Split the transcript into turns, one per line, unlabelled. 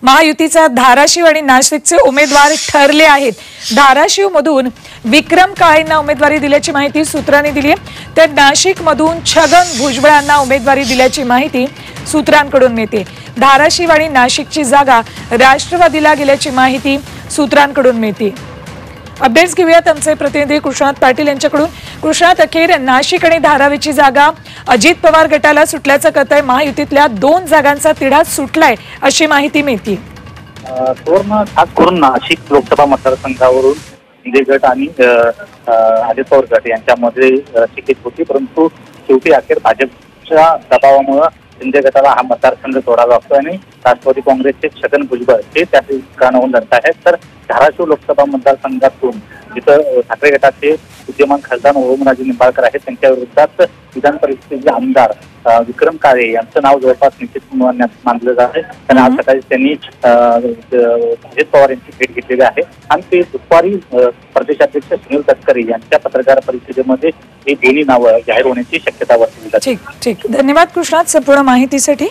महायुतीचा धाराशिव आणि नाशिकचे उमेदवार ठरले आहेत। धाराशिव मधून विक्रम काळेंना उमेदवारी दिल्याची माहिती सूत्रांनी दिली आहे, तर नाशिक मधून छगन भुजबळांना उमेदवारी दिल्याची माहिती सूत्रांकडून मिळते। धाराशिव आणि नाशिकची जागा राष्ट्रवादीला गेल्याची माहिती सूत्रांकडून मिळते। अपडेट्स घेऊयात आमचे प्रतिनिधी कृष्णात पाटील यांच्याकडून। कृष्णात, अखेर नाशिक आणि धारावीची जागा अजित पवार गटाला सुटल्याचं कळतंय। महायुतीतल्या 2 जागांचा तिढा सुटलाय अशी माहिती मिळते।
खास करून नाशिक लोकसभा मतदारसंघावरून शिंदे गट आणि अजित पवार गट यांच्यामध्ये चिकीत होती, परंतु शेवटी अखेर भाजपच्या दबावामुळे शिंदे गटाला हा मतदारसंघ सोडावा लागतो आणि राष्ट्रवादी काँग्रेसचे छगन भुजबळ हे त्या ठिकाणाहून लढत आहेत। तर धाराशिव लोकसभा मतदारसंघातून जिथं ठाकरे गटाचे विद्यमान खासदार ओमराजे निंबाळकर आहेत, त्यांच्या विरोधात विधान परिषदेचे आमदार विक्रम काळे यांचं नाव जवळपास निश्चित मानलं जात आहे। आणि आज सकाळी त्यांनी अजित पवार यांची भेट घेतलेली आहे आणि ते दुपारी प्रदेशाध्यक्ष सुनील तटकरे यांच्या पत्रकार परिषदेमध्ये ही दोन्ही नावं जाहीर होण्याची शक्यता वर्तवली जाते।
ठीक, धन्यवाद कृष्णात संपूर्ण माहितीसाठी।